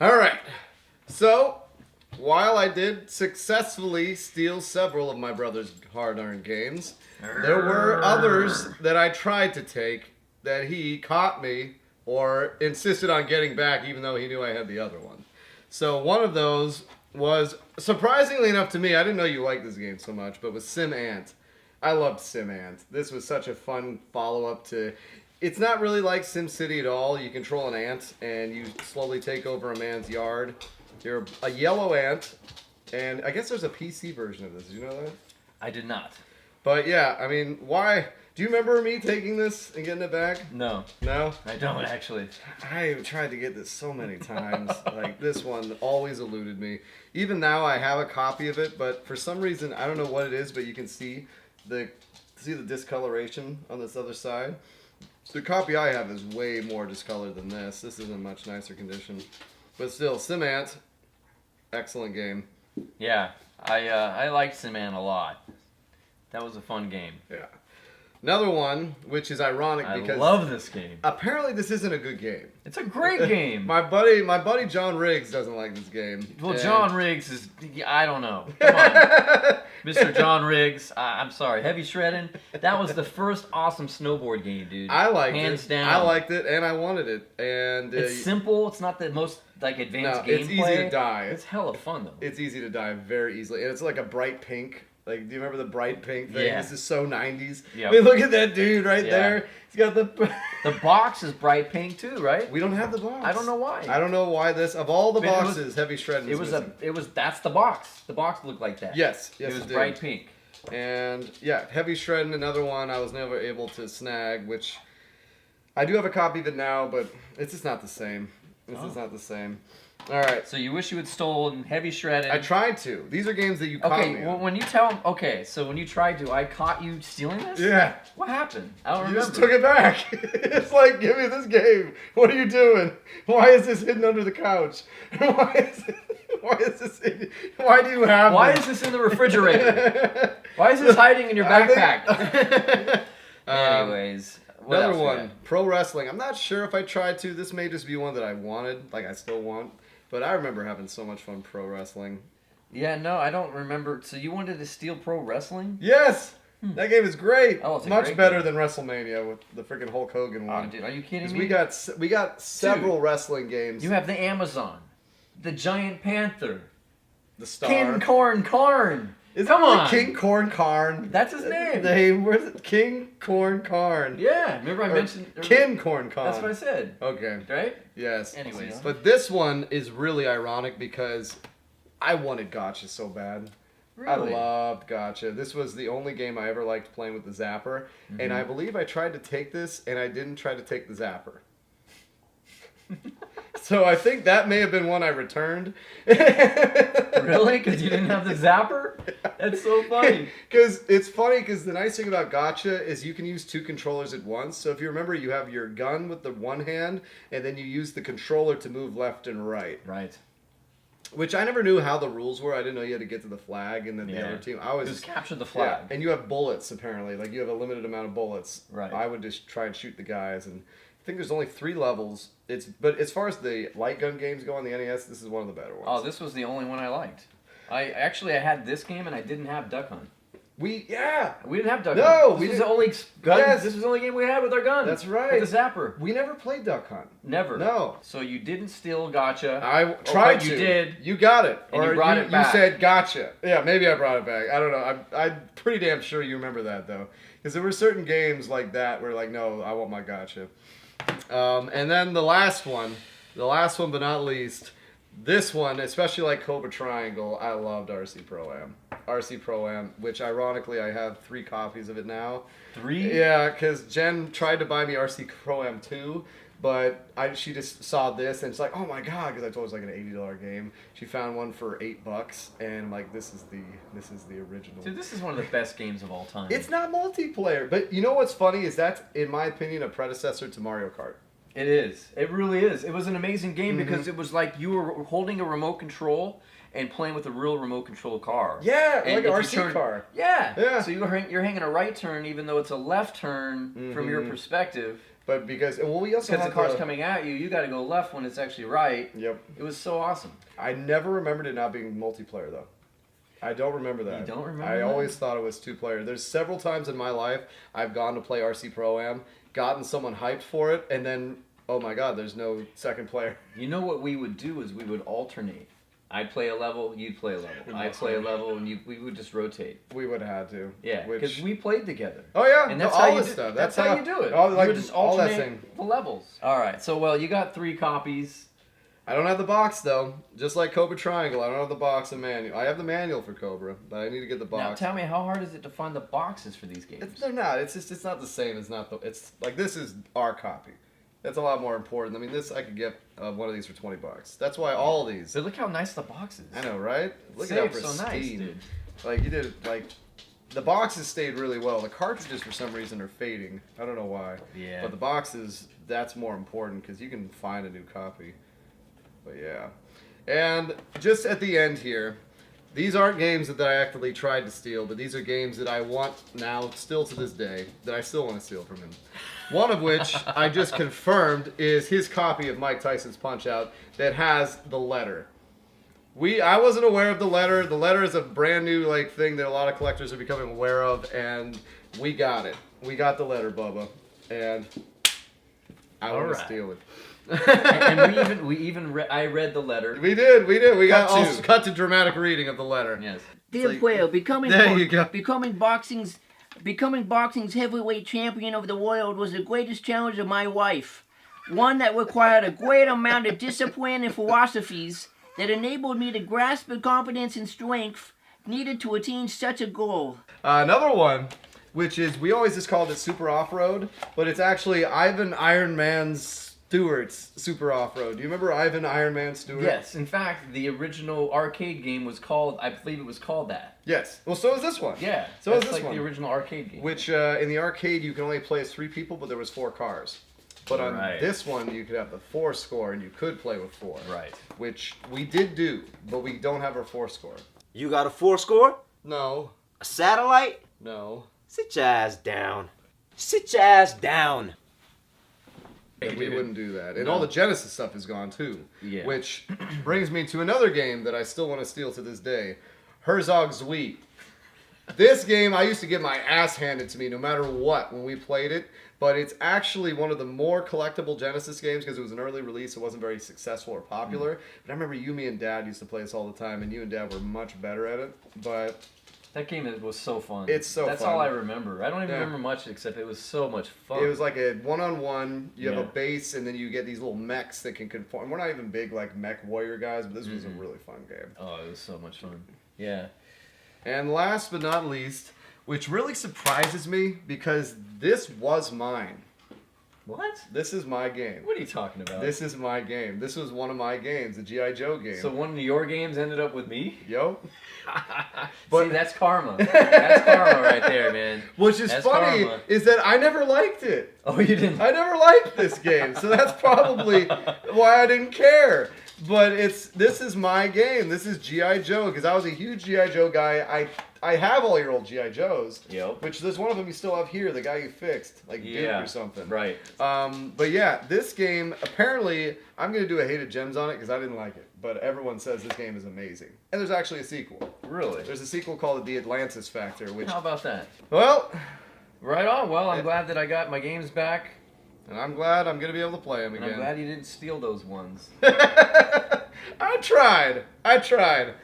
All right. So, while I did successfully steal several of my brother's hard-earned games, there were others that I tried to take that he caught me or insisted on getting back even though he knew I had the other one. So one of those was, surprisingly enough to me, I didn't know you liked this game so much, but was Sim Ant. I loved Sim Ant. This was such a fun follow-up to... It's not really like SimCity at all. You control an ant, and you slowly take over a man's yard. You're a yellow ant, and I guess there's a PC version of this. Did you know that? I did not. But yeah, I mean, why? Do you remember me taking this and getting it back? No. No? I don't, actually. I tried to get this so many times. Like, this one always eluded me. Even now, I have a copy of it, but for some reason, I don't know what it is, but you can see the discoloration on this other side. The copy I have is way more discolored than this. This is in much nicer condition. But still, Sim Ant, excellent game. Yeah, I liked Simman a lot. That was a fun game. Yeah. Another one, which is ironic because... I love this game. Apparently this isn't a good game. It's a great game. My buddy John Riggs doesn't like this game. Well, and... John Riggs is... I don't know. Come on. Mr. John Riggs. I'm sorry. Heavy Shredding. That was the first awesome snowboard game, dude. I liked it. Hands down. I liked it, and I wanted it. And it's simple. It's not the most advanced gameplay. It's easy to die. It's hella fun, though. It's easy to die very easily. And it's like a bright pink. Like, do you remember the bright pink thing? Yeah. This is so 90s. Yep. I mean, look at that dude right there. He's got the... The box is bright pink, too, right? We don't have the box. I don't know why. I don't know why this... Of all the boxes, Heavy Shredding is missing. That's the box. The box looked like that. Yes, it was bright pink. And, yeah, Heavy Shredding, another one I was never able to snag, which... I do have a copy of it now, but it's just not the same. It's just not the same. All right. So you wish you had stolen Heavy Shredded. I tried to. These are games that you caught me. Okay, well, when you tell... Okay, so when you tried to, I caught you stealing this? Yeah. What happened? I don't remember. You just took it back. It's like, give me this game. What are you doing? Why is this hidden under the couch? Why do you have Why is this in the refrigerator? Why is this hiding in your backpack? Anyways... Another one, pro wrestling. I'm not sure if I tried to. This may just be one that I wanted, like I still want. But I remember having so much fun pro wrestling. Yeah, no, I don't remember. So you wanted to steal pro wrestling? Yes! That game is great. Oh, it's a much great better game. than WrestleMania with the freaking Hulk Hogan one. Oh, dude, are you kidding me? We got several wrestling games. You have the Amazon, the Giant Panther, the Star. King Corn. Come on. King Corn Karn. That's his name. Where's it? King Corn Karn. Yeah, remember I mentioned... Kim Corn Karn. That's what I said. Okay. Right? Yes. Anyways. But this one is really ironic because I wanted Gotcha so bad. Really? I loved Gotcha. This was the only game I ever liked playing with the Zapper. Mm-hmm. And I believe I tried to take this, and I didn't try to take the Zapper. So I think that may have been one I returned. Really? Because you didn't have the Zapper? That's so funny. Because it's funny because the nice thing about Gotcha is you can use two controllers at once. So if you remember, you have your gun with the one hand, and then you use the controller to move left and right. Right. Which I never knew how the rules were. I didn't know you had to get to the flag, and then the other team. I always just capture the flag. Yeah, and you have bullets apparently. Like you have a limited amount of bullets. Right. I would just try and shoot the guys, and I think there's only 3 levels. But as far as the light gun games go on the NES, this is one of the better ones. Oh, this was the only one I liked. I had this game and I didn't have Duck Hunt. We didn't have Duck Hunt. No, this was the only gun. Yes. This was the only game we had with our gun. That's right. With the Zapper. We never played Duck Hunt. Never. No. So you didn't steal Gotcha. I tried to. You did. You got it. And you brought it back. You said Gotcha. Yeah, maybe I brought it back. I don't know. I'm pretty damn sure you remember that though, because there were certain games like that where like, no, I want my Gotcha. And then the last one but not least, this one, especially like Cobra Triangle, I loved RC Pro-Am. RC Pro-Am, which ironically I have 3 copies of it now. 3? Yeah, because Jen tried to buy me RC Pro-Am 2, but she just saw this and it's like, oh my god, because I told her it was like an $80 game. She found one for $8, and I'm like, this is the original. Dude, this is one of the best games of all time. It's not multiplayer, but you know what's funny is that's, in my opinion, a predecessor to Mario Kart. It is. It really is. It was an amazing game because it was like you were holding a remote control and playing with a real remote control car. Yeah, like an RC car. Yeah. Yeah. So you're hanging a right turn even though it's a left turn from your perspective. But because we also Because have the car's coming at you, you got to go left when it's actually right. Yep. It was so awesome. I never remembered it not being multiplayer though. I don't remember that. You don't remember I that? always thought it was 2-player. There's several times in my life I've gone to play RC Pro-Am, gotten someone hyped for it, and then, oh my god, there's no second player. You know what we would do is we would alternate. I'd play a level, you'd play a level. I'd play a level, and we would just rotate. We would have had to. Yeah, because we played together. Oh yeah, and that's all how you this do, stuff. That's how you do it. All, like, you would just all that alternate the levels. All right, so well, you got 3 copies. I don't have the box though. Just like Cobra Triangle, I don't have the box and manual. I have the manual for Cobra, but I need to get the box. Now tell me, how hard is it to find the boxes for these games? They're not. It's not the same. It's like this is our copy. That's a lot more important. I mean, this I could get one of these for $20. That's why all these. But look how nice the box is. I know, right? Look at how pristine. So nice, dude. Like you did, like the boxes stayed really well. The cartridges for some reason are fading. I don't know why. Yeah. But the boxes, that's more important because you can find a new copy. But yeah. And just at the end here, these aren't games that I actively tried to steal, but these are games that I want now, still to this day, that I still want to steal from him. One of which I just confirmed is his copy of Mike Tyson's Punch-Out that has the letter. I wasn't aware of the letter. The letter is a brand new thing that a lot of collectors are becoming aware of, and we got it. We got the letter, Bubba, and I want to steal it. and I read the letter. We did. We got to dramatic reading of the letter. Yes. Dear Quail, becoming boxing's heavyweight champion of the world was the greatest challenge of my life. One that required a great amount of discipline and philosophies that enabled me to grasp the confidence and strength needed to attain such a goal. Another one, which is, we always just called it Super Off-Road, but it's actually Ivan Iron Man Stewart's Super Off-Road. Do you remember Ivan Iron Man Stewart? Yes. In fact, the original arcade game was called, I believe it was called that. Yes. Well, so is this one. Yeah. So is this one. the original arcade game. Which, in the arcade, you can only play as 3 people, but there was 4 cars. But on this one, you could have the 4 score, and you could play with 4. Right. Which we did do, but we don't have our 4 score. You got a 4 score? No. A satellite? No. Sit your ass down. Sit your ass down. We wouldn't do that. And all the Genesis stuff is gone too. Yeah. Which brings me to another game that I still want to steal to this day. Herzog Zwei. This game, I used to get my ass handed to me no matter what when we played it. But it's actually one of the more collectible Genesis games because it was an early release. It wasn't very successful or popular. But I remember me and Dad used to play this all the time. And you and Dad were much better at it. But that game was so fun. It's so That's fun. all I remember. I don't even remember much except it was so much fun. It was like a one-on-one. You have a base, and then you get these little mechs that can conform. We're not even big like mech warrior guys, but this was a really fun game. Oh, it was so much fun. Yeah. And last but not least, which really surprises me because this was mine. What? This is my game. What are you talking about? This is my game. This was one of my games, the G.I. Joe game. So one of your games ended up with me? Yo. See, that's karma. That's karma right there, man. Which is funny is that I never liked it. Oh, you didn't? I never liked this game, so that's probably why I didn't care. But this is my game. This is G.I. Joe because I was a huge G.I. Joe guy. I have all your old G.I. Joes. Yep. Which there's one of them you still have here, the guy you fixed, like Duke or something. Right. But yeah, this game, apparently, I'm going to do a Hated Gems on it because I didn't like it. But everyone says this game is amazing. And there's actually a sequel. Really? There's a sequel called The Atlantis Factor, which... How about that? Well... Right on. Well, I'm glad that I got my games back. And I'm glad I'm going to be able to play them again. I'm glad you didn't steal those ones. I tried.